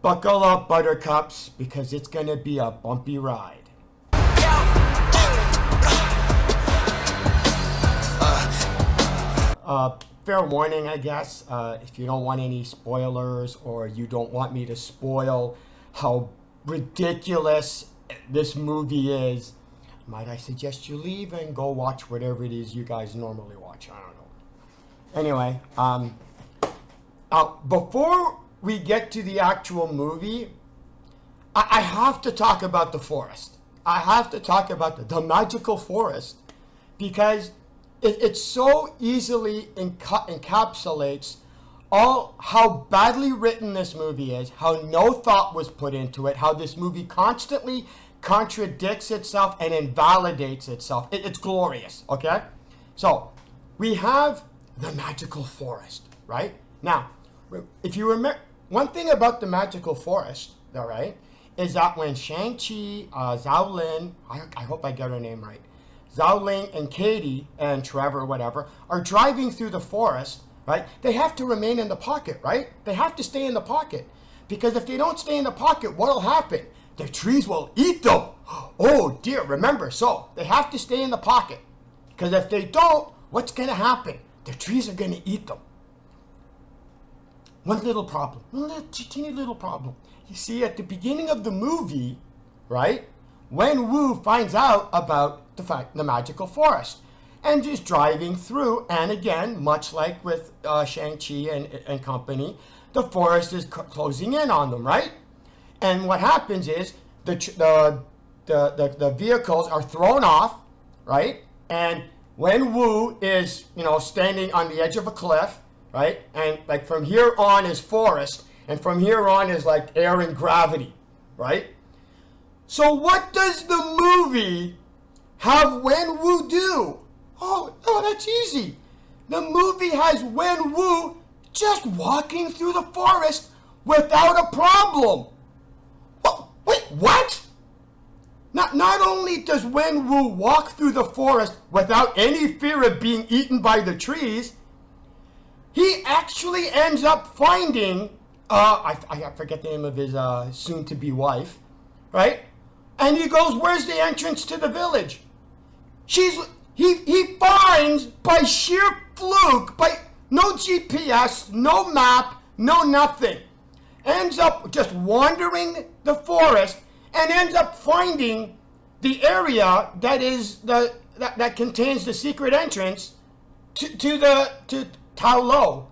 Buckle up, buttercups, because it's going to be a bumpy ride. Fair warning, I guess, if you don't want any spoilers or you don't want me to spoil how ridiculous this movie is, might I suggest you leave and go watch whatever it is you guys normally watch. I don't know. Anyway, before we get to the actual movie, I have to talk about the forest. I have to talk about the magical forest, because it so easily encapsulates all how badly written this movie is, how no thought was put into it, how this movie constantly contradicts itself and invalidates itself. It's glorious, okay? So, we have the magical forest, right? Now, if you remember, one thing about the magical forest, all right, is that when Shang-Chi, Zhao Lin, I hope I get her name right, Zhao Ling and Katie and Trevor, whatever, are driving through the forest, right? They have to remain in the pocket, right? They have to stay in the pocket. Because if they don't stay in the pocket, what'll happen? The trees will eat them. Oh dear, remember, so they have to stay in the pocket. Because if they don't, what's going to happen? The trees are going to eat them. One little problem, teeny little problem. You see, at the beginning of the movie, right, when Wu finds out about the magical forest and is driving through, and again, much like with Shang-Chi and company, the forest is closing in on them, right? And what happens is the vehicles are thrown off, right? And when Wu is, standing on the edge of a cliff, right? And like from here on is forest, and from here on is like air and gravity, right? So what does the movie have Wen Wu do? Oh, that's easy. The movie has Wen Wu just walking through the forest without a problem. Oh, wait, what? Not only does Wen Wu walk through the forest without any fear of being eaten by the trees, he actually ends up finding, I forget the name of his soon-to-be wife, right? And he goes, where's the entrance to the village? He finds, by sheer fluke, by no GPS, no map, no nothing, ends up just wandering the forest and ends up finding the area that contains the secret entrance to Tao Lo.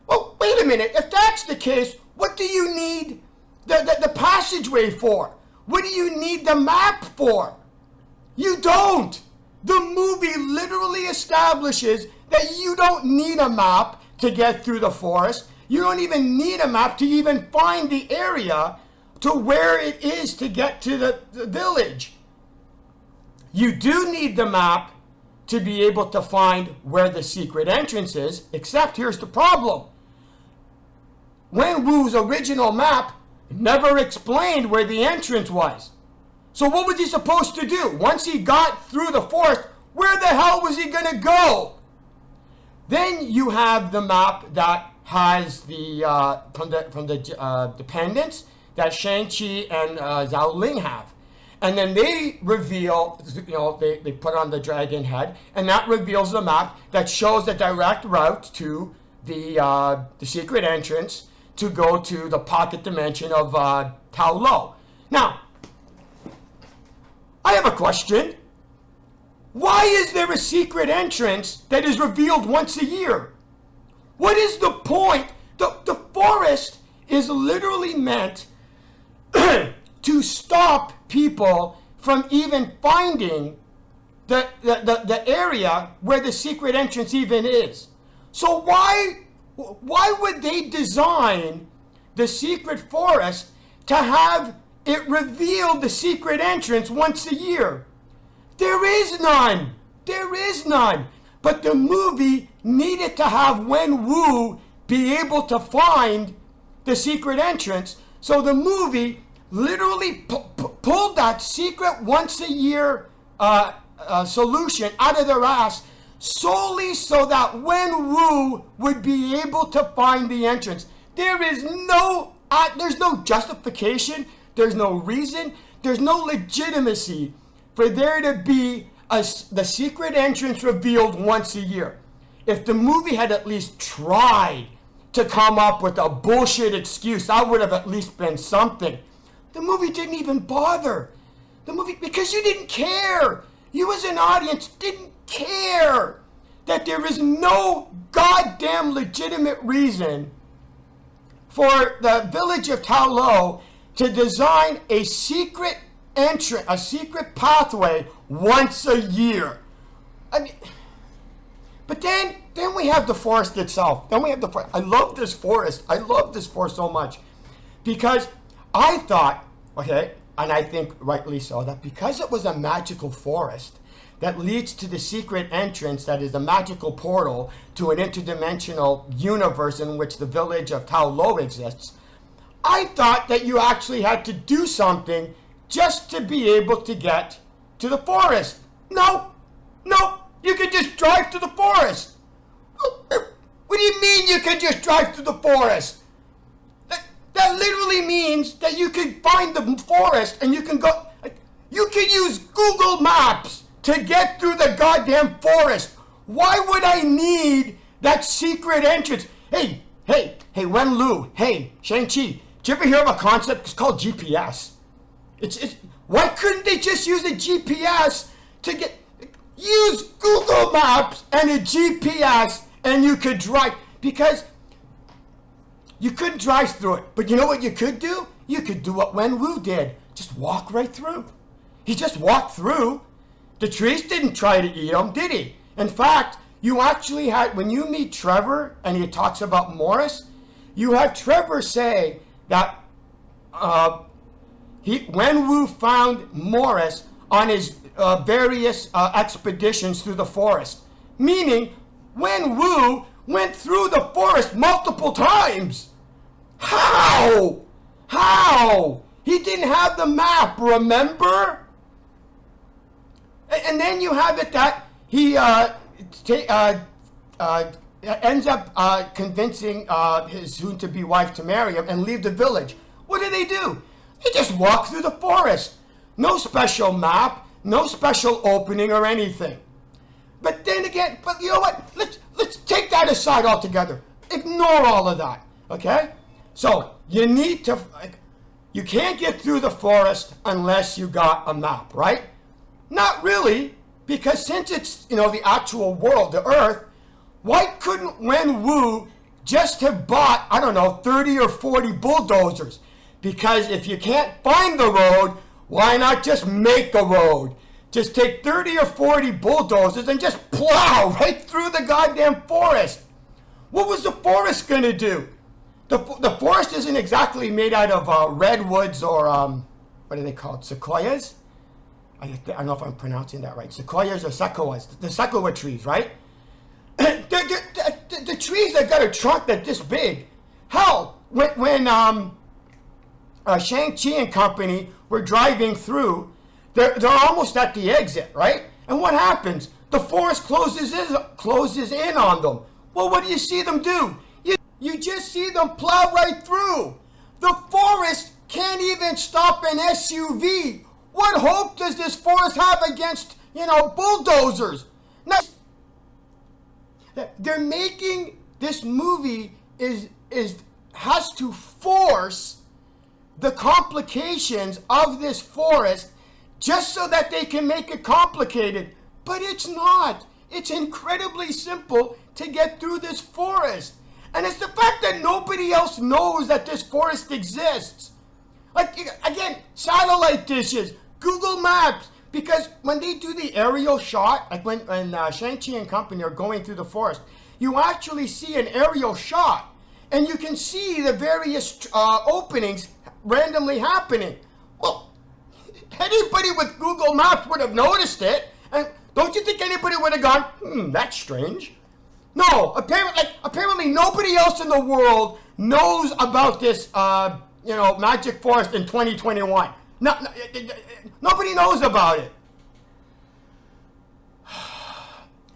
Well, wait a minute. If that's the case, what do you need the passageway for? What do you need the map for? You don't. The movie literally establishes that you don't need a map to get through the forest. You don't even need a map to even find the area to where it is to get to the village. You do need the map to be able to find where the secret entrance is, except here's the problem. Wen Wu's original map never explained where the entrance was. So what was he supposed to do? Once he got through the forest, where the hell was he going to go? Then you have the map that has the from the dependents that Shang-Chi and Zhao Ling have. And then they reveal, they put on the dragon head, and that reveals the map that shows the direct route to the secret entrance to go to the pocket dimension of Tao Lo. Now, I have a question. Why is there a secret entrance that is revealed once a year? What is the point? The forest is literally meant to stop people from even finding the area where the secret entrance even is. So why would they design the secret forest to have it reveal the secret entrance once a year? There is none. There is none. But the movie needed to have Wen Wu be able to find the secret entrance. So the movie literally pulled that secret once a year solution out of their ass solely so that Wen Wu would be able to find the entrance. There is no There's no justification. There's no reason. There's no legitimacy for there to be the secret entrance revealed once a year. If the movie had at least tried to come up with a bullshit excuse, that would have at least been something. The movie didn't even bother. Because you didn't care. You as an audience didn't care that there is no goddamn legitimate reason for the village of Ta Lo to design a secret entrance, a secret pathway once a year. I mean, but then we have the forest itself. Then we have the forest. I love this forest. I love this forest so much because I thought, okay, and I think rightly so, that because it was a magical forest that leads to the secret entrance that is a magical portal to an interdimensional universe in which the village of Ta Lo exists, I thought that you actually had to do something just to be able to get to the forest. No, you could just drive to the forest. What do you mean you could just drive to the forest? That literally means that you could find the forest and you can go, you can use Google Maps to get through the goddamn forest. Why would I need that secret entrance? Hey, Wen Lu, hey, Shang-Chi, did you ever hear of a concept? It's called GPS. Why couldn't they just use a GPS to use Google Maps and a GPS and you could drive? Because you couldn't drive through it. But you know what you could do? You could do what Wen Wu did. Just walk right through. He just walked through. The trees didn't try to eat him, did he? In fact, you actually had, when you meet Trevor and he talks about Morris, you have Trevor say that Wen Wu found Morris on his various expeditions through the forest. Meaning, Wen Wu went through the forest multiple times. How? He didn't have the map, remember? And then you have it that he ends up convincing his soon-to-be wife to marry him and leave the village. What do? They just walk through the forest. No special map, no special opening or anything. But then again, you know what? Let's take that aside altogether. Ignore all of that, okay? So you can't get through the forest unless you got a map, right? Not really, because since it's, the actual world, the Earth, why couldn't Wen Wu just have bought, 30 or 40 bulldozers? Because if you can't find the road, why not just make a road? Just take 30 or 40 bulldozers and just plow right through the goddamn forest. What was the forest going to do? The forest isn't exactly made out of redwoods or, what are they called, sequoias? I don't know if I'm pronouncing that right. Sequoias or sequoias, the sequoia trees, right? The trees that got a trunk that's this big. Hell, when Shang-Chi and company were driving through, they're almost at the exit, right? And what happens? The forest closes in on them. Well, what do you see them do? You just see them plow right through. The forest can't even stop an SUV. What hope does this forest have against, bulldozers? Now, they're making this movie has to force the complications of this forest just so that they can make it complicated. But it's not. It's incredibly simple to get through this forest. And it's the fact that nobody else knows that this forest exists. Like, again, satellite dishes, Google Maps, because when they do the aerial shot, like when Shang-Chi and company are going through the forest, you actually see an aerial shot. And you can see the various openings randomly happening. Well, anybody with Google Maps would have noticed it. And don't you think anybody would have gone, that's strange? No, apparently nobody else in the world knows about this, magic forest in 2021. Nobody knows about it.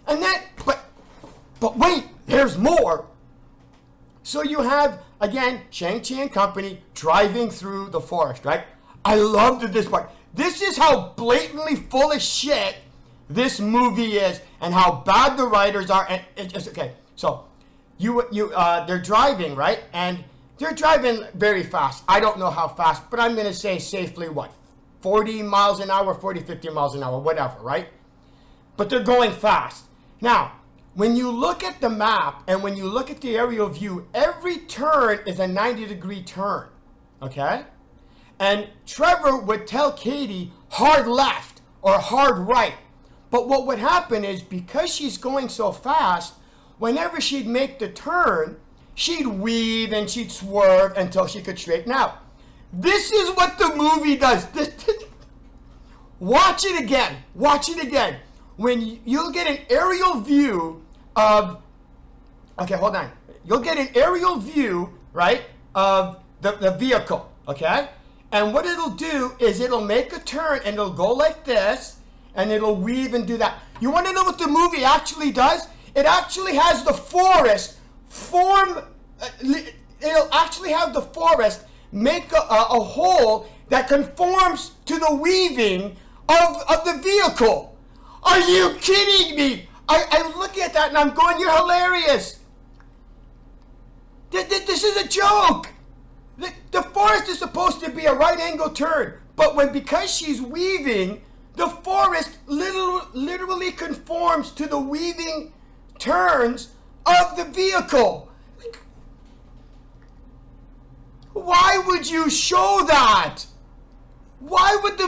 And then, but wait, there's more. So you have again, Shang-Chi and company driving through the forest, right? I loved this part. This is how blatantly full of shit this movie is, and how bad the writers are. And it's okay. So they're driving, right? And they're driving very fast. I don't know how fast, but I'm gonna say safely 40 miles an hour, 40, 50 miles an hour, whatever, right? But they're going fast. Now, when you look at the map and when you look at the aerial view, every turn is a 90-degree turn, okay? And Trevor would tell Katie hard left or hard right. But what would happen is, because she's going so fast, whenever she'd make the turn, she'd weave and she'd swerve until she could straighten out. This is what the movie does. Watch it again. Watch it again. When you'll get an aerial view of, okay, hold on. You'll get an aerial view, right, of the vehicle, okay? And what it'll do is it'll make a turn and it'll go like this, and it'll weave and do that. You want to know what the movie actually does? It actually has the forest it'll actually have the forest make a hole that conforms to the weaving of the vehicle. Are you kidding me? I look at that and I'm going, you're hilarious. This is a joke. The forest is supposed to be a right angle turn, but because she's weaving, the forest literally conforms to the weaving turns of the vehicle. Why would you show that? Why would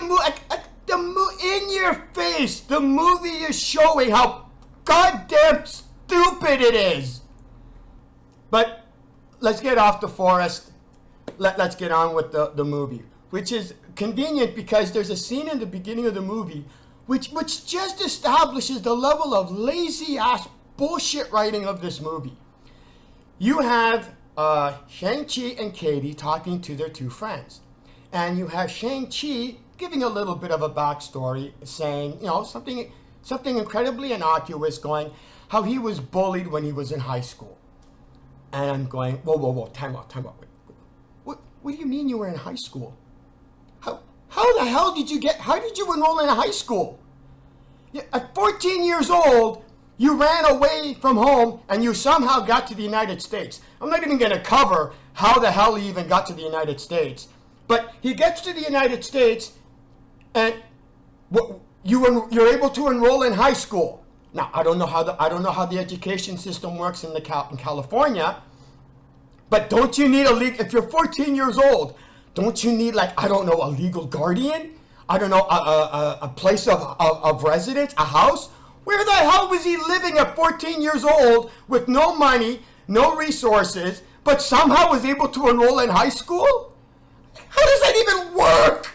in your face, the movie is showing how goddamn stupid it is. But let's get off the forest. Let's get on with the movie, which is convenient because there's a scene in the beginning of the movie which just establishes the level of lazy ass bullshit writing of this movie. You have Shang-Chi and Katie talking to their two friends, and you have Shang-Chi giving a little bit of a backstory, saying, something incredibly innocuous, going how he was bullied when he was in high school. And I'm going, whoa, time out. What do you mean you were in high school? How the hell how did you enroll in a high school? At 14 years old, you ran away from home and you somehow got to the United States. I'm not even going to cover how the hell he even got to the United States. But he gets to the United States and you're able to enroll in high school. Now, I don't know how the education system works in California, but don't you need if you're 14 years old, don't you need a legal guardian? I don't know, a place of residence, a house? Where the hell was he living at 14 years old with no money, no resources, but somehow was able to enroll in high school? How does that even work?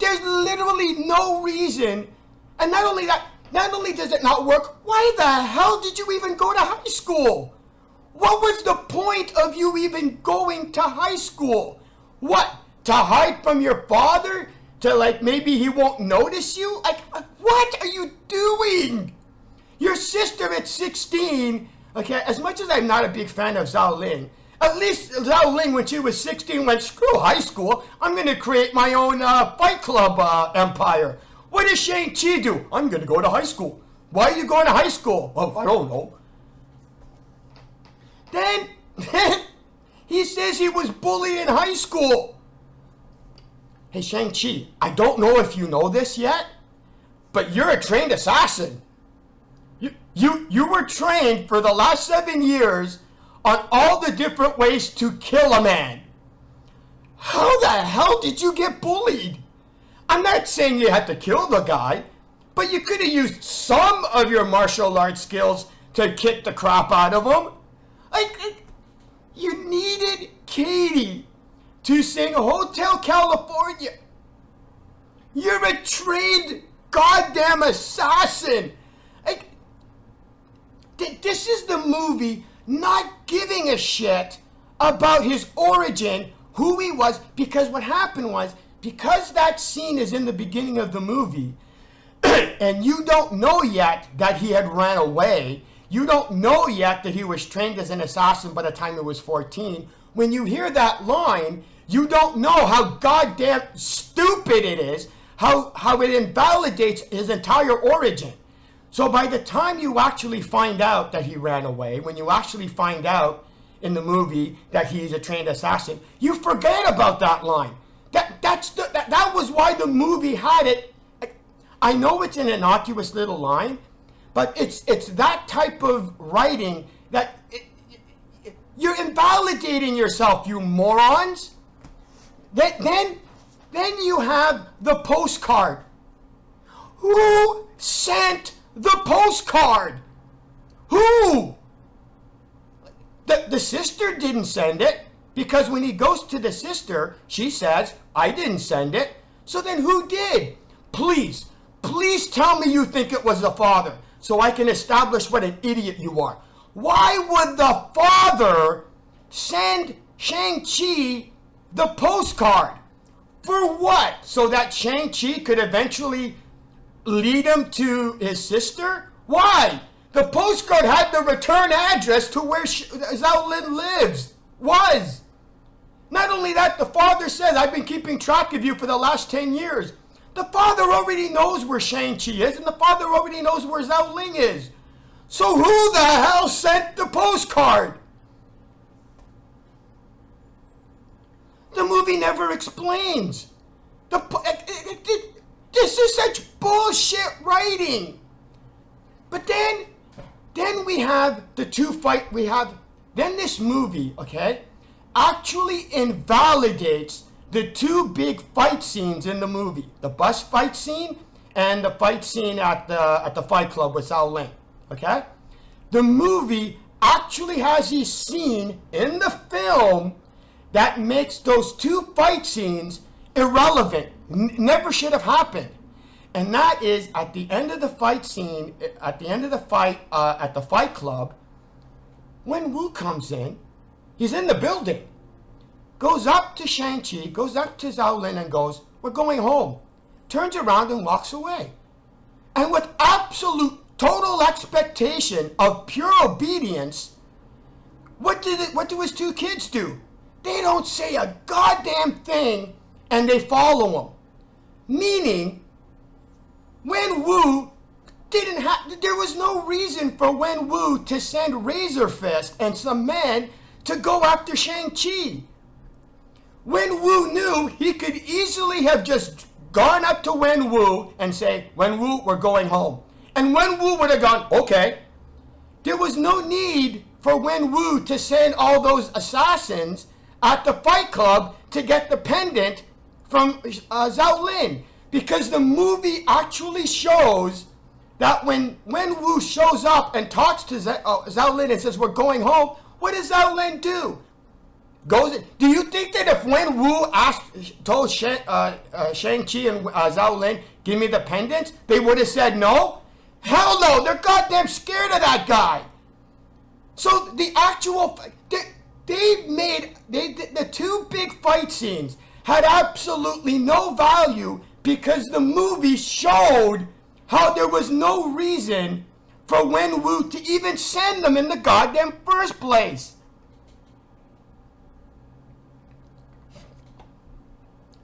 There's literally no reason. And not only does it not work, why the hell did you even go to high school? What was the point of you even going to high school? What? To hide from your father? To maybe he won't notice you? What are you doing? Your sister at 16, okay, as much as I'm not a big fan of Zhao Ling, at least Zhao Ling, when she was 16, went, screw high school. I'm going to create my own Fight Club empire. What does Shang-Chi do? I'm going to go to high school. Why are you going to high school? Oh, I don't know. Then he says he was bullied in high school. Hey, Shang-Chi, I don't know if you know this yet, but you're a trained assassin. You were trained for the last 7 years on all the different ways to kill a man. How the hell did you get bullied? I'm not saying you had to kill the guy, but you could have used some of your martial arts skills to kick the crap out of him. You needed Katie to sing Hotel California. You're a trained goddamn assassin. This is the movie not giving a shit about his origin, who he was, because what happened was, because that scene is in the beginning of the movie, and you don't know yet that he had ran away, you don't know yet that he was trained as an assassin by the time he was 14. When you hear that line, you don't know how goddamn stupid it is, how it invalidates his entire origin. So by the time you actually find out that he ran away, when you actually find out in the movie that he's a trained assassin, you forget about that line. That was why the movie had it. I know it's an innocuous little line, but it's that type of writing that you're invalidating yourself, you morons. Then you have the postcard. Who sent the postcard? Who? The sister didn't send it, because when he goes to the sister, she says, I didn't send it. So then who did? Please tell me you think it was the father, so I can establish what an idiot you are. Why would the father send Shang-Chi the postcard? For what? So that Shang-Chi could eventually lead him to his sister? Why? The postcard had the return address to where Zhao Lin lives. Was. Not only that, the father says, I've been keeping track of you for the last 10 years. The father already knows where Shang-Chi is, and the father already knows where Zhao Ling is. So who the hell sent the postcard? The movie never explains. This is such bullshit writing. But then we have the two fight. Then this movie, okay, actually invalidates the two big fight scenes in the movie: the bus fight scene and the fight scene at the Fight Club with Zhao Ling. Okay, the movie actually has a scene in the film that makes those two fight scenes irrelevant. Never should have happened. And that is at the end of the fight scene, at the end of the fight at the Fight Club, when Wu comes in, he's in the building, goes up to Shang-Chi, goes up to Zhao Lin and goes, we're going home. Turns around and walks away. And with absolute total expectation of pure obedience, what do his two kids do? They don't say a goddamn thing and they follow him. Meaning, when Wu there was no reason for Wen Wu to send Razor Fist and some men to go after Shang-Chi. Wen Wu knew he could easily have just gone up to Wen Wu and say, Wen Wu, we're going home. And Wen Wu would have gone, okay. There was no need for Wen Wu to send all those assassins at the Fight Club to get the pendant from Zhao Lin. Because the movie actually shows that when Wen Wu shows up and talks to Zhao Lin and says, we're going home, what does Zhao Lin do? Do you think that if Wen Wu told Shang-Chi and Zhao Lin, give me the pendant, they would have said no? Hell no, they're goddamn scared of that guy. So the actual, the two big fight scenes had absolutely no value because the movie showed how there was no reason for Wen Wu to even send them in the goddamn first place.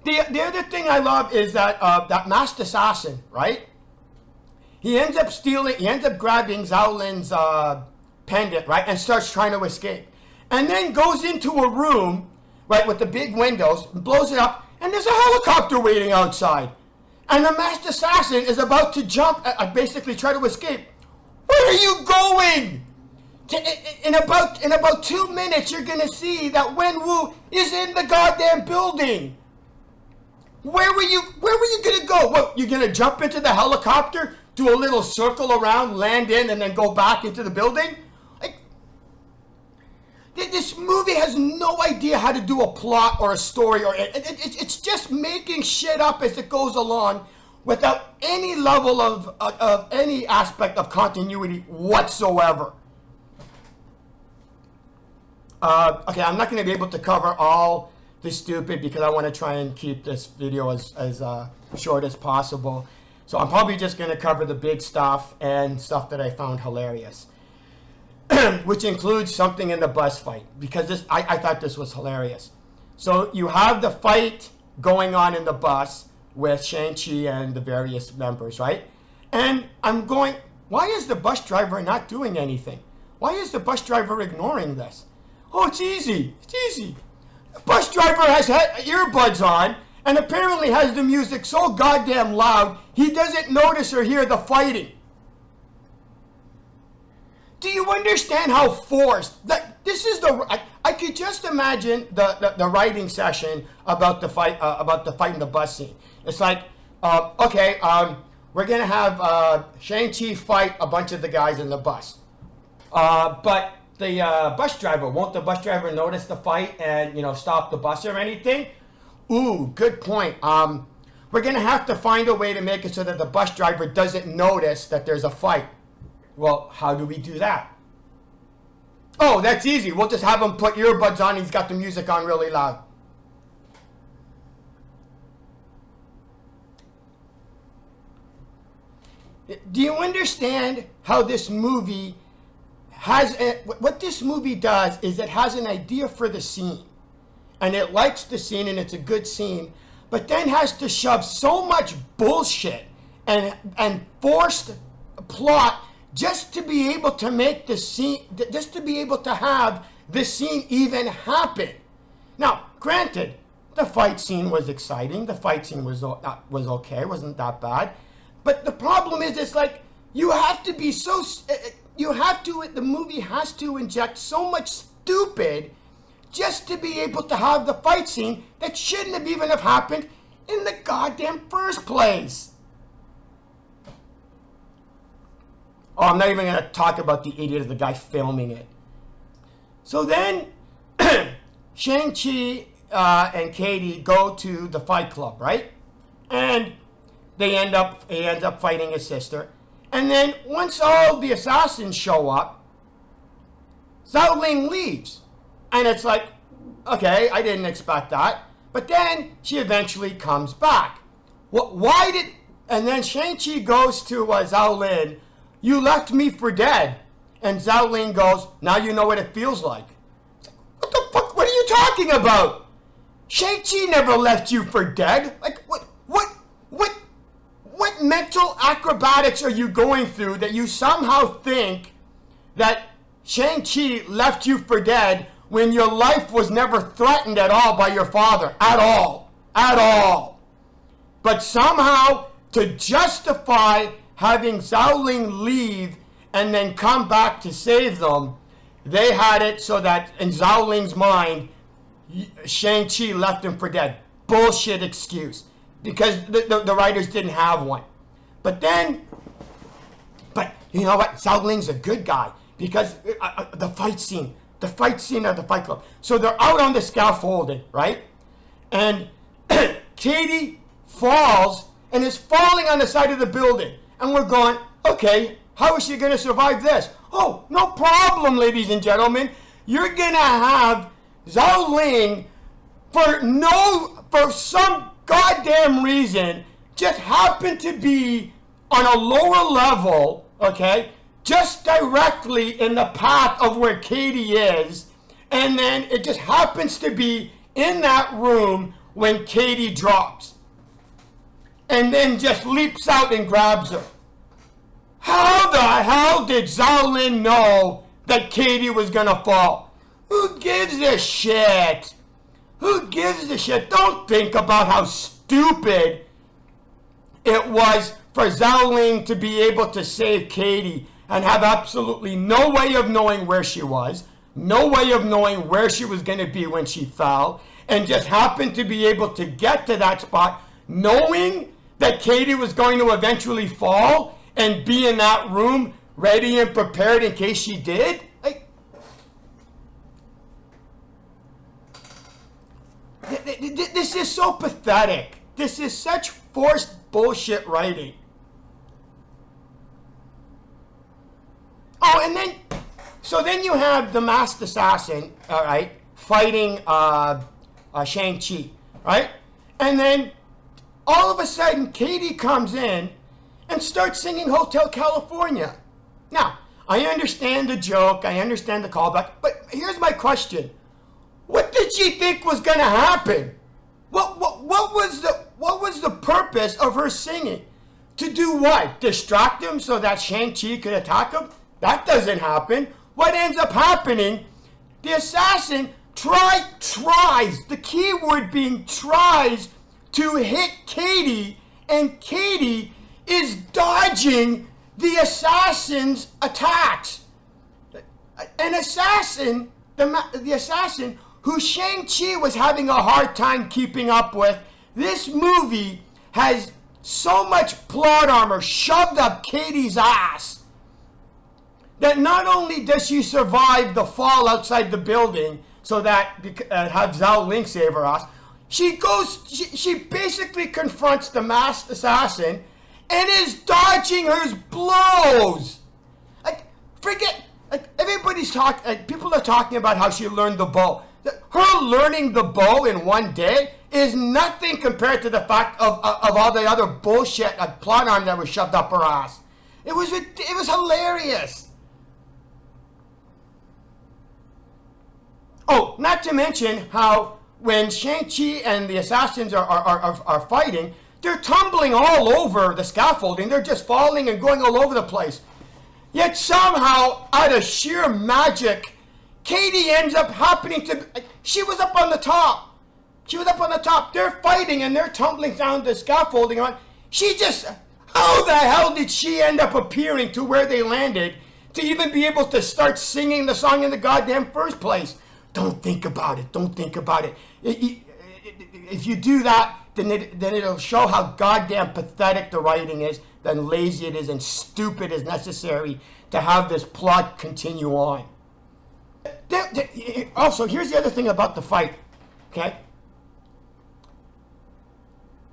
The other thing I love is that that masked assassin, right? He ends up grabbing Zhao Lin's pendant, right, and starts trying to escape. And then goes into a room, right, with the big windows, blows it up, and there's a helicopter waiting outside. And the masked assassin is about to jump, basically try to escape. Where are you going? In about 2 minutes, you're going to see that Wen Wu is in the goddamn building. Where were you going to go? What, you're going to jump into the helicopter, do a little circle around, land in, and then go back into the building? This movie has no idea how to do a plot or a story, or it's just making shit up as it goes along without any level of any aspect of continuity whatsoever. Okay, I'm not going to be able to cover all the stupid because I want to try and keep this video as short as possible. So I'm probably just going to cover the big stuff and stuff that I found hilarious. which includes something in the bus fight, because I thought this was hilarious. So you have the fight going on in the bus with Shang-Chi and the various members, right? And I'm going, why is the bus driver not doing anything? Why is the bus driver ignoring this? Oh, it's easy. It's easy. The bus driver has earbuds on and apparently has the music so goddamn loud he doesn't notice or hear the fighting. Do you understand how forced that this is? I could just imagine the writing session about the fight in the bus scene. It's like, okay, we're gonna have Shang-Chi fight a bunch of the guys in the bus, but the bus driver, won't the bus driver notice the fight and stop the bus or anything? Ooh, good point. We're gonna have to find a way to make it so that the bus driver doesn't notice that there's a fight. Well, how do we do that? Oh, that's easy. We'll just have him put earbuds on. He's got the music on really loud. Do you understand how this movie has... what this movie does is it has an idea for the scene. And it likes the scene and it's a good scene. But then has to shove so much bullshit and forced plot just to be able to make the scene, just to be able to have the scene even happen. Now, granted, the fight scene was exciting. The fight scene was okay. It wasn't that bad. But the problem is, it's like, you have to be so, the movie has to inject so much stupid just to be able to have the fight scene that shouldn't have even have happened in the goddamn first place. Oh, I'm not even going to talk about the idiot of the guy filming it. So then, Shang-Chi and Katie go to the fight club, right? And he ends up fighting his sister. And then, once all the assassins show up, Zhao Ling leaves. And it's like, okay, I didn't expect that. But then, she eventually comes back. And then Shang-Chi goes to Zhao Ling, "You left me for dead." And Zhao Ling goes, "Now you know what it feels like." What the fuck? What are you talking about? Shang-Chi never left you for dead. Like, what mental acrobatics are you going through that you somehow think that Shang-Chi left you for dead when your life was never threatened at all by your father? At all. At all. But somehow, to justify having Zhao Ling leave and then come back to save them, they had it so that in Zhao Ling's mind, Shang-Chi left him for dead. Bullshit excuse. Because the writers didn't have one. But you know what? Zhao Ling's a good guy. Because the fight scene of the fight club. So they're out on the scaffolding, right? And Katie falls and is falling on the side of the building. And we're going, okay, how is she going to survive this? Oh, no problem, ladies and gentlemen. You're going to have Zhao Ling, for some goddamn reason, just happen to be on a lower level, okay, just directly in the path of where Katie is. And then it just happens to be in that room when Katie drops. And then just leaps out and grabs her. How the hell did Zhao Ling know that Katie was gonna fall? Who gives a shit? Who gives a shit? Don't think about how stupid it was for Zhao Ling to be able to save Katie and have absolutely no way of knowing where she was, no way of knowing where she was gonna be when she fell, and just happened to be able to get to that spot knowing that Katie was going to eventually fall and be in that room ready and prepared in case she did? Like, this is so pathetic. This is such forced bullshit writing. Oh, and then, so then you have the masked assassin, all right, fighting Shang-Chi, right? And then all of a sudden, Katie comes in and starts singing Hotel California. Now, I understand the joke, I understand the callback, but here's my question. What did she think was going to happen? What was the purpose of her singing? To do what? Distract him so that Shang-Chi could attack him? That doesn't happen. What ends up happening? The assassin tries, the key word being tries, to hit Katie, and Katie is dodging the assassin's attacks. An assassin, the assassin who Shang-Chi was having a hard time keeping up with, this movie has so much plot armor shoved up Katie's ass that not only does she survive the fall outside the building so that have Zhao Ling save her ass, she basically confronts the masked assassin and is dodging her blows. People are talking about how she learned the bow. Her learning the bow in one day is nothing compared to the fact of all the other bullshit plot armor that was shoved up her ass. It was hilarious. Oh, not to mention how when Shang-Chi and the assassins are fighting, they're tumbling all over the scaffolding. They're just falling and going all over the place. Yet somehow, out of sheer magic, Katie ends up she was up on the top. They're fighting and they're tumbling down the scaffolding. How the hell did she end up appearing to where they landed to even be able to start singing the song in the goddamn first place? Don't think about it. If you do that, then it'll show how goddamn pathetic the writing is, then lazy it is, and stupid is necessary to have this plot continue on. Also, here's the other thing about the fight. Okay,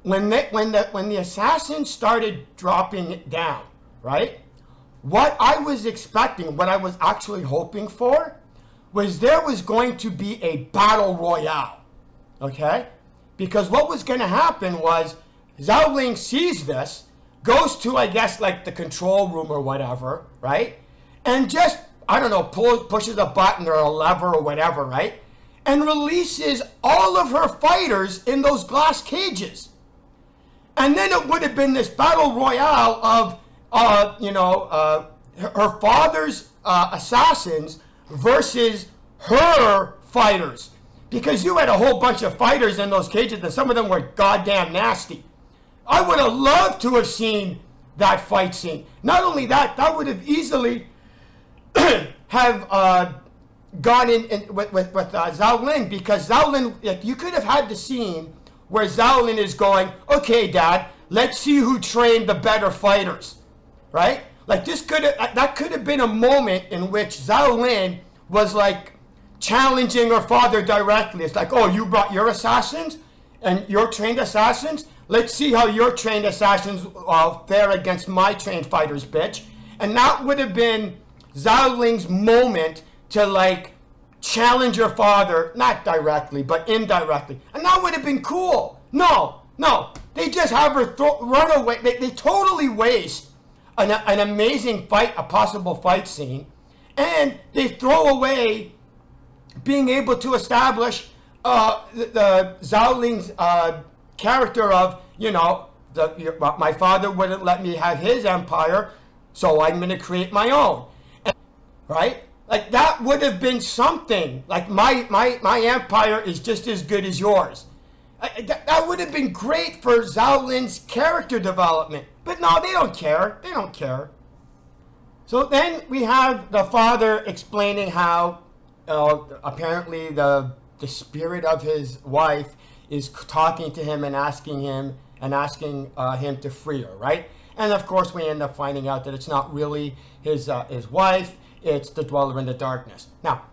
when the assassin started dropping down, right? What I was expecting, what I was actually hoping for, was there was going to be a battle royale. Okay, because what was going to happen was Zhao Ling sees this, goes to, I guess, like the control room or whatever, right? And just, I don't know, pushes a button or a lever or whatever, right? And releases all of her fighters in those glass cages. And then it would have been this battle royale of, her father's assassins versus her fighters. Because you had a whole bunch of fighters in those cages and some of them were goddamn nasty. I would have loved to have seen that fight scene. Not only that, that would have easily have gone in with Zhao Ling, because Zhao Ling, you could have had the scene where Zhao Ling is going, okay, Dad, let's see who trained the better fighters, right? Like that could have been a moment in which Zhao Ling was like challenging her father directly. It's like, oh, you brought your assassins and your trained assassins? Let's see how your trained assassins fare against my trained fighters, bitch. And that would have been Zhao Ling's moment to like challenge her father, not directly, but indirectly. And that would have been cool. No. They just have her run away. They totally waste an amazing fight, a possible fight scene. And they throw away being able to establish the Zhao Ling's character of, my father wouldn't let me have his empire, so I'm going to create my own. Right? Like, that would have been something. Like, my empire is just as good as yours. That would have been great for Zhao Lin's character development. But no, they don't care. So then we have the father explaining how apparently the spirit of his wife is talking to him and asking him to free her, right? And of course, we end up finding out that it's not really his wife; it's the Dweller in the Darkness. Now,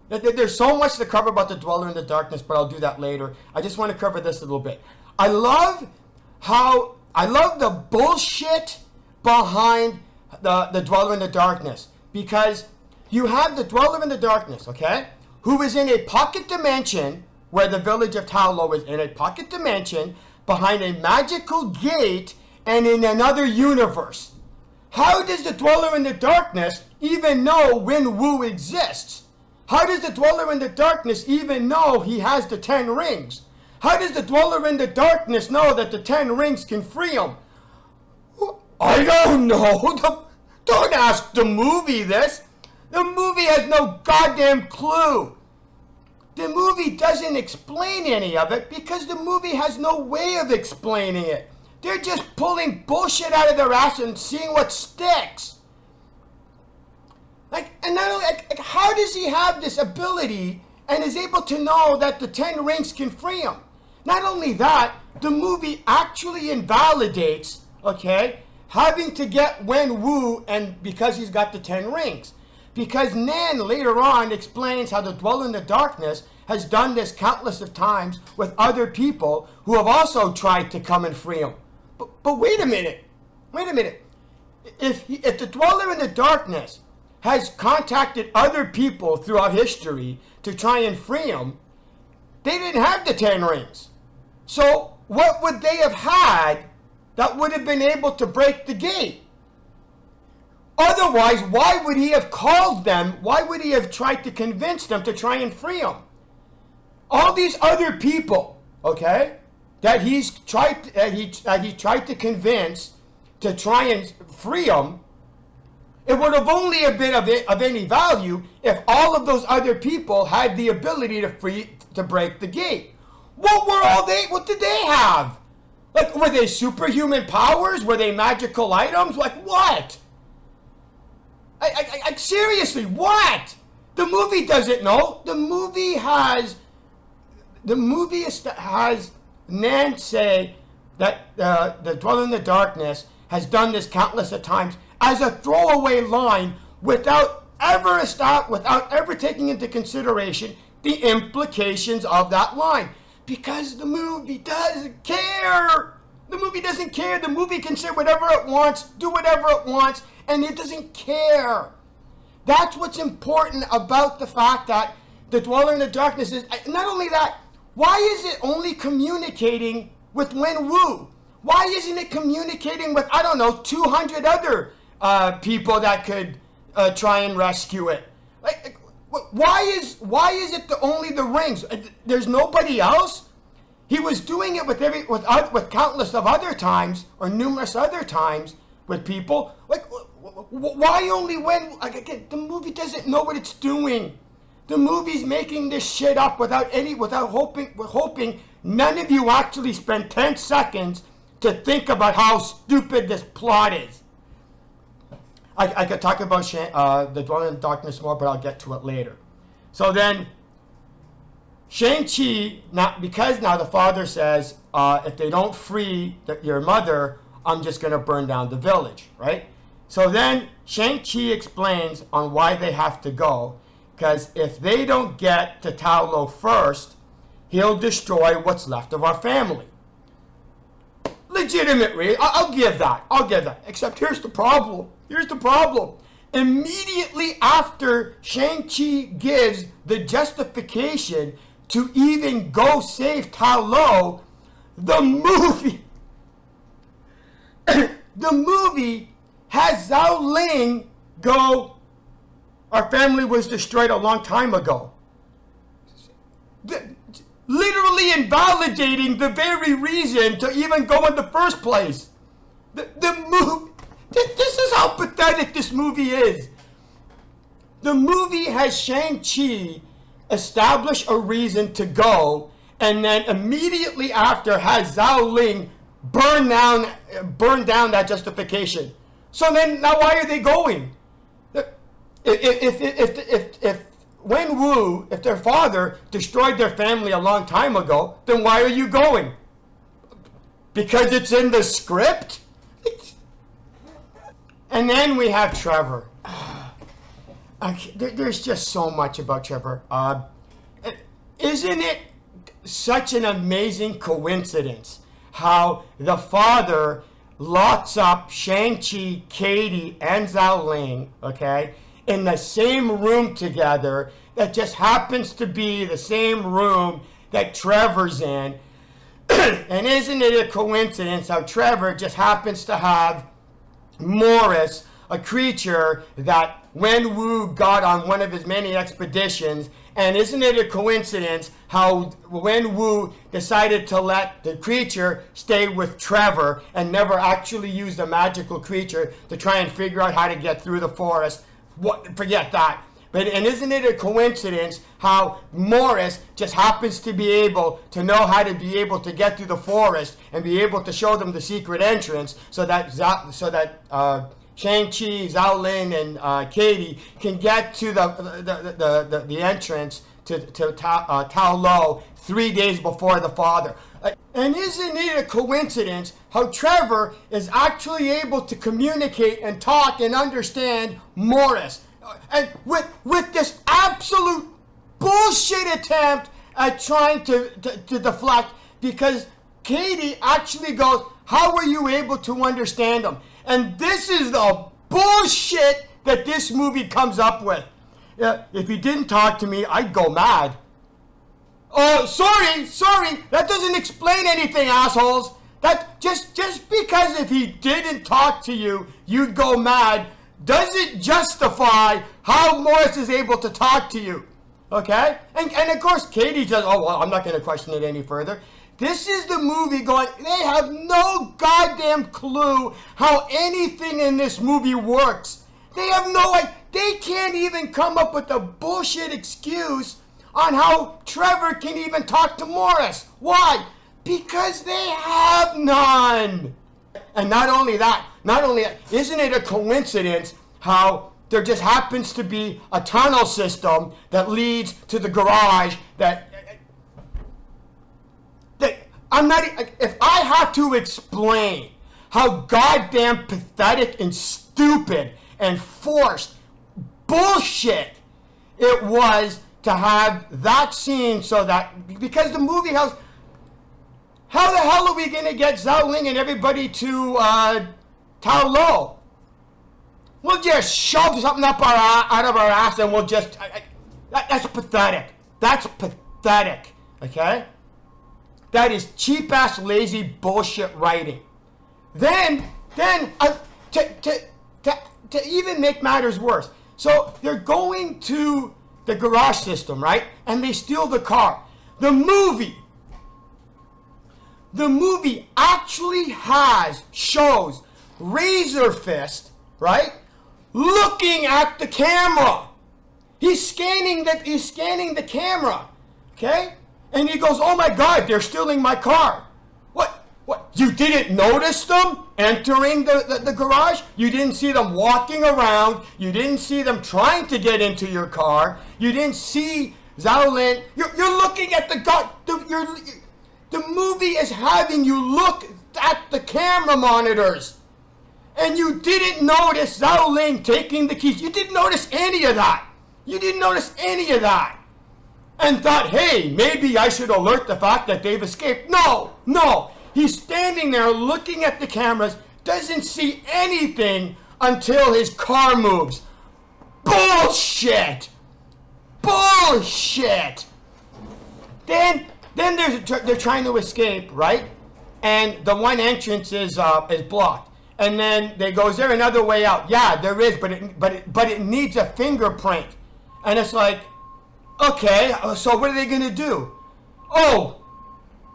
there's so much to cover about the Dweller in the Darkness, but I'll do that later. I just want to cover this a little bit. I love the bullshit behind the Dweller in the Darkness, because you have the Dweller in the Darkness, okay, who is in a pocket dimension where the village of Taolo is in a pocket dimension behind a magical gate and in another universe. How does the Dweller in the Darkness even know when Wu exists? How does the Dweller in the Darkness even know he has the 10 rings? How does the Dweller in the Darkness know that the 10 rings can free him? I don't know. Don't ask the movie this. The movie has no goddamn clue. The movie doesn't explain any of it because the movie has no way of explaining it. They're just pulling bullshit out of their ass and seeing what sticks. And not only, how does he have this ability and is able to know that the 10 rings can free him? Not only that, the movie actually invalidates, okay, having to get Wen Wu and because he's got the 10 rings. Because Nan later on explains how the Dweller in the Darkness has done this countless of times with other people who have also tried to come and free him. But wait a minute. If the Dweller in the Darkness has contacted other people throughout history to try and free him, they didn't have the 10 rings. So what would they have had that would have been able to break the gate? Otherwise, why would he have called them? Why would he have tried to convince them to try and free him? All these other people, okay, that he tried to convince to try and free him, it would have only have been of any value if all of those other people had the ability to break the gate. What did they have? Like, were they superhuman powers? Were they magical items? Like what? I seriously, what? The movie doesn't know. The movie has Nan say that the Dweller in the Darkness has done this countless of times as a throwaway line without ever taking into consideration the implications of that line. Because the movie doesn't care. The movie doesn't care. The movie can say whatever it wants, do whatever it wants, and it doesn't care. That's what's important about the fact that the Dweller in the Darkness is, not only that, why is it only communicating with Wen Wu? Why isn't it communicating with, 200 other people that could try and rescue it? Why is it only the rings? There's nobody else? He was doing it with countless of other times, or numerous other times with people. Why only when? Again, the movie doesn't know what it's doing. The movie's making this shit up without hoping none of you actually spend 10 seconds to think about how stupid this plot is. I could talk about the Dweller in the Darkness more, but I'll get to it later. So then, Shang-Chi, because now the father says, if they don't free your mother, I'm just going to burn down the village, right? So then, Shang-Chi explains on why they have to go, because if they don't get to Ta Lo first, he'll destroy what's left of our family. Legitimately, I'll give that. Except here's the problem. Immediately after Shang-Chi gives the justification to even go save Ta Lo, the movie has Zhao Ling go, our family was destroyed a long time ago. Literally invalidating the very reason to even go in the first place. The movie, this is how pathetic this movie is. The movie has Shang-Chi establish a reason to go, and then immediately after has Zhao Ling burn down that justification. So then, now why are they going? If Wen Wu, if their father destroyed their family a long time ago, then why are you going? Because it's in the script? And then we have Trevor. There's just so much about Trevor. Isn't it such an amazing coincidence how the father locks up Shang-Chi, Katie, and Zhao Ling, okay, in the same room together that just happens to be the same room that Trevor's in? And isn't it a coincidence how Trevor just happens to have Morris, a creature that Wen Wu got on one of his many expeditions. And isn't it a coincidence how Wen Wu decided to let the creature stay with Trevor and never actually use the magical creature to try and figure out how to get through the forest? Forget that. And isn't it a coincidence how Morris just happens to be able to know how to be able to get through the forest and be able to show them the secret entrance so that Shang-Chi, Zhao Lin, and Katie can get to the entrance to Tao Lo 3 days before the father. And isn't it a coincidence how Trevor is actually able to communicate and talk and understand Morris? And with this absolute bullshit attempt at trying to deflect, because Katie actually goes, how were you able to understand him? And this is the bullshit that this movie comes up with. If he didn't talk to me, I'd go mad. Oh, sorry, that doesn't explain anything, assholes. That just because if he didn't talk to you, you'd go mad, doesn't justify how Morris is able to talk to you. Okay? And of course, Katie says, oh, well, I'm not going to question it any further. This is the movie going, they have no goddamn clue how anything in this movie works. They have no idea. They can't even come up with a bullshit excuse on how Trevor can even talk to Morris. Why? Because they have none. And not only that, isn't it a coincidence how there just happens to be a tunnel system that leads to the garage that I'm not, if I have to explain how goddamn pathetic and stupid and forced bullshit it was to have that scene so that, because the movie house, how the hell are we going to get Zhao Ling and everybody to Tao Lo? We'll just shove something up out of our ass and we'll just, that's pathetic. That's pathetic, okay? That is cheap-ass, lazy bullshit writing. Then, to even make matters worse, so they're going to the garage system, right? And they steal the car. The movie actually shows Razor Fist, right? Looking at the camera. He's scanning the camera, okay? And he goes, oh my God, they're stealing my car. What? You didn't notice them entering the garage? You didn't see them walking around? You didn't see them trying to get into your car? You didn't see Zhao Lin? You're looking at the movie is having you look at the camera monitors. And you didn't notice Zhao Lin taking the keys. You didn't notice any of that. And thought, hey, maybe I should alert the fact that they've escaped. No. He's standing there looking at the cameras, doesn't see anything until his car moves. Bullshit. Then they're trying to escape, right? And the one entrance is blocked. And then they go, is there another way out? Yeah, there is, but it needs a fingerprint. And it's like, okay, so what are they going to do? Oh,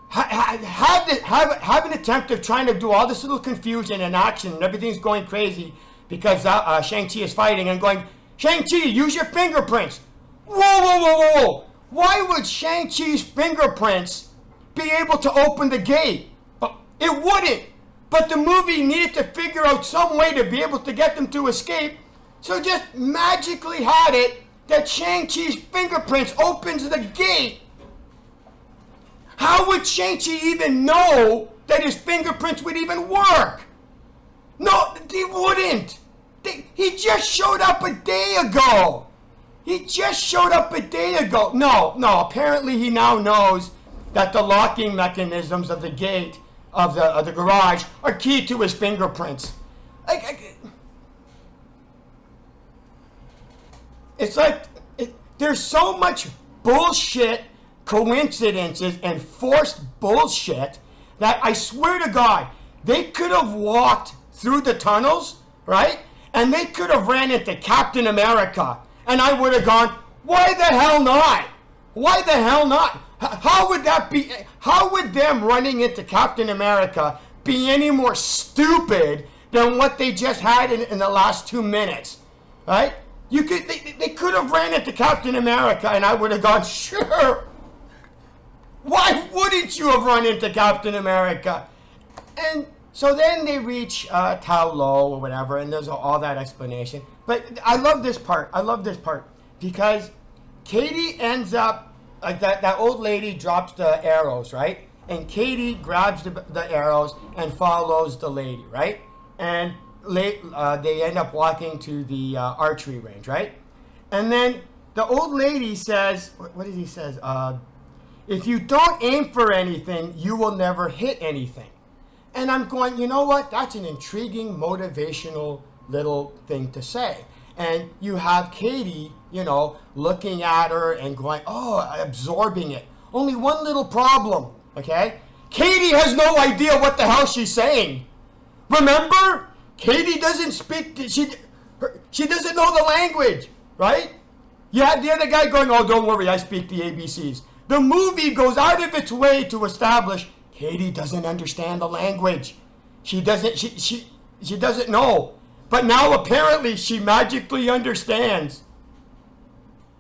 have an attempt of trying to do all this little confusion and action and everything's going crazy because Shang-Chi is fighting and going, Shang-Chi, use your fingerprints. Whoa. Why would Shang-Chi's fingerprints be able to open the gate? It wouldn't. But the movie needed to figure out some way to be able to get them to escape, so just magically had it that Shang-Chi's fingerprints opens the gate. How would Shang-Chi even know that his fingerprints would even work? No, they wouldn't. He just showed up a day ago. No, apparently he now knows that the locking mechanisms of the gate of the garage are key to his fingerprints. It's like there's so much bullshit, coincidences, and forced bullshit that I swear to God, they could have walked through the tunnels right? And they could have ran into Captain America, and I would have gone, why the hell not? Why the hell not? How would that be? How would them running into Captain America be any more stupid than what they just had in the last 2 minutes, right? They could have ran into Captain America, and I would have gone, sure. Why wouldn't you have run into Captain America? And so then they reach Tao Lo or whatever, and there's all that explanation. But I love this part. Because Katie ends up, like that old lady drops the arrows, right? And Katie grabs the arrows and follows the lady, right? And they end up walking to the archery range, right? And then the old lady says, what does he says? If you don't aim for anything, you will never hit anything. And I'm going, you know what? That's an intriguing, motivational little thing to say. And you have Katie, looking at her and going, oh, absorbing it. Only one little problem, okay? Katie has no idea what the hell she's saying. Remember? Katie doesn't speak, she doesn't know the language, right? You had the other guy going, oh, don't worry, I speak the ABCs. The movie goes out of its way to establish Katie doesn't understand the language. She doesn't know. But now apparently she magically understands.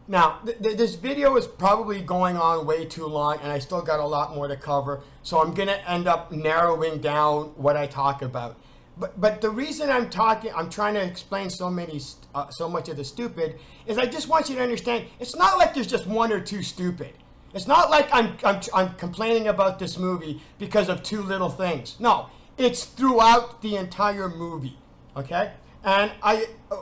Now, this video is probably going on way too long, and I still got a lot more to cover, so I'm going to end up narrowing down what I talk about. But the reason I'm trying to explain so much of the stupid, is I just want you to understand, it's not like there's just one or two stupid. It's not like I'm complaining about this movie because of two little things. No, it's throughout the entire movie, okay? And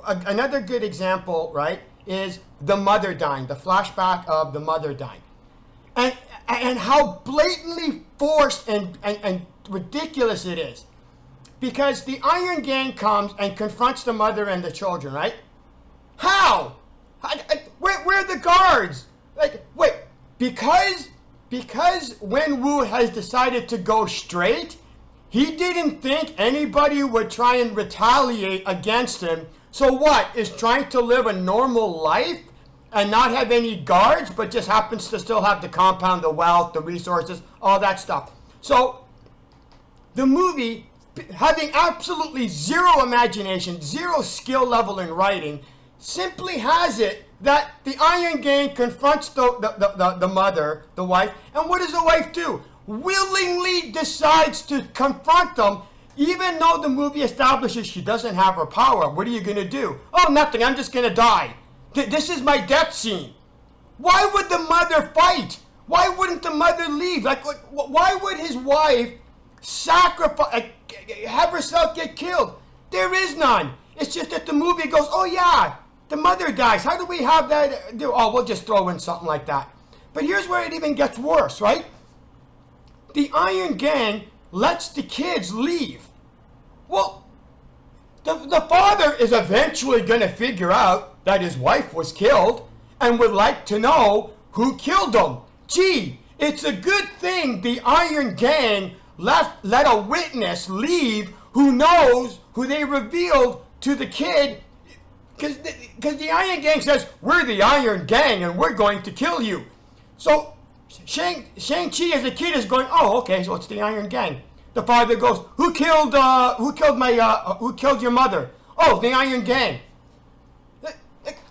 another good example, right, is the mother dying, the flashback of the mother dying. And how blatantly forced and ridiculous it is. Because the Iron Gang comes and confronts the mother and the children, right? How? Where are the guards? Like, wait, because Wenwu has decided to go straight, he didn't think anybody would try and retaliate against him. So what, is trying to live a normal life and not have any guards, but just happens to still have the compound, the wealth, the resources, all that stuff. So the movie, having absolutely zero imagination, zero skill level in writing, simply has it that the Iron Gang confronts the mother, the wife, and what does the wife do? Willingly decides to confront them, even though the movie establishes she doesn't have her power. What are you going to do? Oh, nothing, I'm just going to die. This is my death scene. Why would the mother fight? Why wouldn't the mother leave? Like, why would his wife sacrifice, have herself get killed? There is none. It's just that the movie goes, oh yeah, the mother dies. How do we have that? Oh, we'll just throw in something like that. But here's where it even gets worse, right? The Iron Gang lets the kids leave. Well, the father is eventually going to figure out that his wife was killed and would like to know who killed him. Gee, it's a good thing the Iron Gang let a witness leave who knows who they revealed to the kid, because the Iron Gang says, we're the Iron Gang and we're going to kill you. So Shang-Chi as a kid is going, oh, okay, so it's the Iron Gang. The father goes, who killed your mother? Oh, the Iron Gang.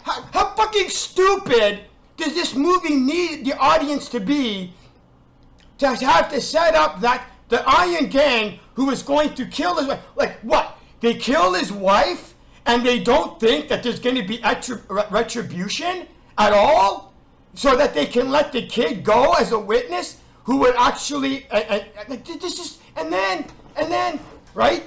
How fucking stupid does this movie need the audience to be to have to set up that the Iron Gang who is going to kill his wife? Like, what? They kill his wife and they don't think that there's going to be retribution at all? So that they can let the kid go as a witness who would actually, and then, right?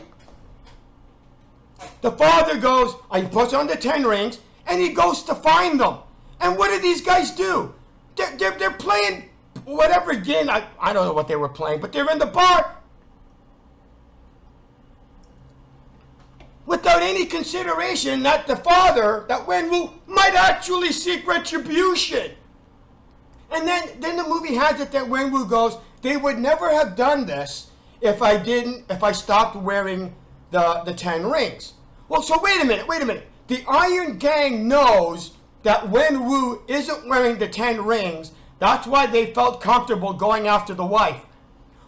The father goes, he puts on the 10 rings, and he goes to find them. And what do these guys do? They're playing whatever game, I don't know what they were playing, but they're in the bar without any consideration that the father, that Wenwu, might actually seek retribution. And then the movie has it that Wenwu goes, they would never have done this if I stopped wearing the 10 rings. Well, so wait a minute. The Iron Gang knows that Wen Wu isn't wearing the 10 rings. That's why they felt comfortable going after the wife.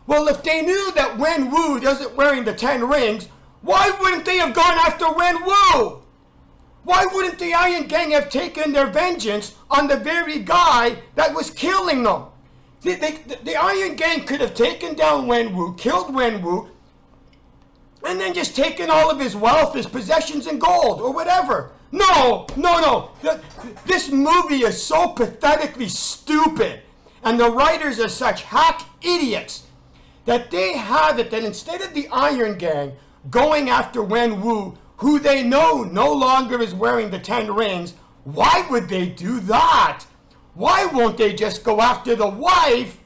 Well, if they knew that Wen Wu isn't wearing the 10 rings, why wouldn't they have gone after Wen Wu? Why wouldn't the Iron Gang have taken their vengeance on the very guy that was killing them? The Iron Gang could have taken down Wen Wu, killed Wen Wu, and then just taken all of his wealth, his possessions, and gold, or whatever. No. This movie is so pathetically stupid, and the writers are such hack idiots that they have it that instead of the Iron Gang going after Wen Wu, who they know no longer is wearing the 10 rings, why would they do that? Why won't they just go after the wife?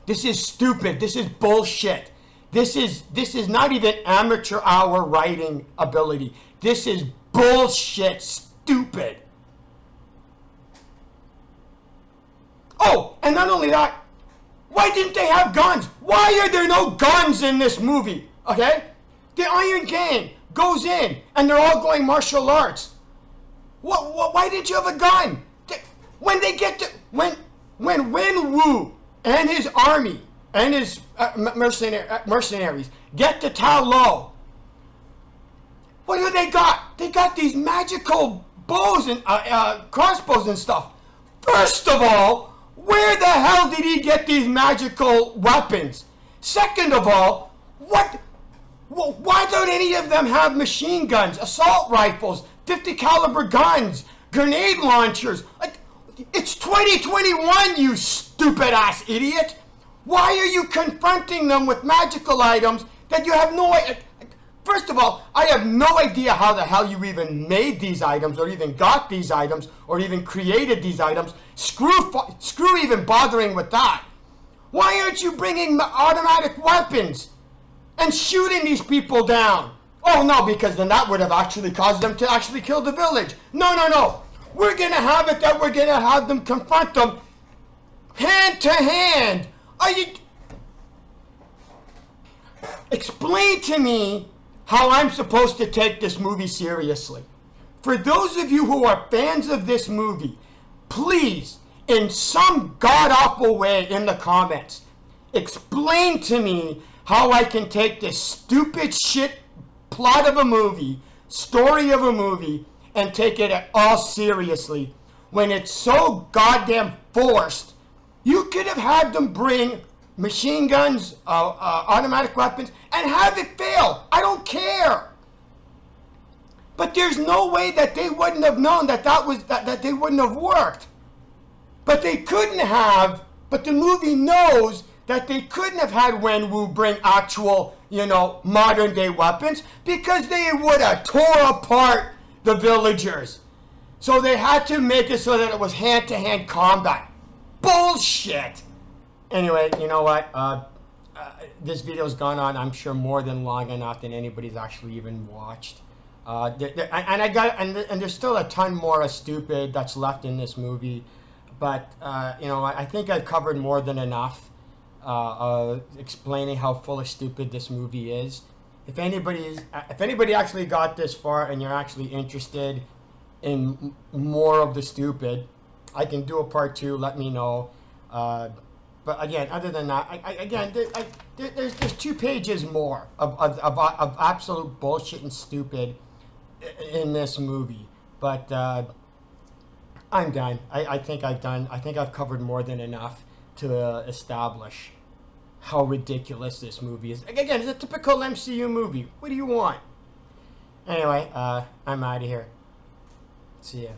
This is stupid. This is bullshit. This is not even amateur hour writing ability. This is bullshit stupid. Oh, and not only that, why didn't they have guns? Why are there no guns in this movie? Okay? The Iron Gang goes in and they're all going martial arts. Why didn't you have a gun? When they get to when Wen Wu and his army and his mercenaries get to Ta Lo, what do they got? They got these magical bows and crossbows and stuff. First of all, where the hell did he get these magical weapons? Second of all, why don't any of them have machine guns, assault rifles, 50 caliber guns, grenade launchers? Like, it's 2021, you stupid ass idiot. Why are you confronting them with magical items that you have no idea? First of all, I have no idea how the hell you even made these items or even got these items or even created these items. Screw even bothering with that. Why aren't you bringing automatic weapons and shooting these people down? Oh no, because then that would have actually caused them to actually kill the village. No. We're going to have it that we're going to have them confront them hand to hand. Explain to me how I'm supposed to take this movie seriously. For those of you who are fans of this movie, please, in some god-awful way in the comments, explain to me how I can take this stupid shit plot of a movie, story of a movie, and take it at all seriously when it's so goddamn forced. You could have had them bring machine guns, automatic weapons, and have it fail. I don't care. But there's no way that they wouldn't have known that they wouldn't have worked. But they couldn't have. But the movie knows that they couldn't have had Wen Wu bring actual, modern day weapons because they would have tore apart the villagers. So they had to make it so that it was hand-to-hand combat. Bullshit! Anyway, you know what? This video's gone on, I'm sure, more than long enough than anybody's actually even watched. And there's still a ton more stupid that's left in this movie. But, I think I've covered more than enough explaining how full of stupid this movie is. If anybody actually got this far and you're actually interested in more of the stupid, I can do a part 2. Let me know. But again, other than that, there's 2 pages more of absolute bullshit and stupid in this movie. But I'm done. I think I've covered more than enough to establish how ridiculous this movie is. Again, it's a typical MCU movie. What do you want? Anyway, I'm out of here. See ya.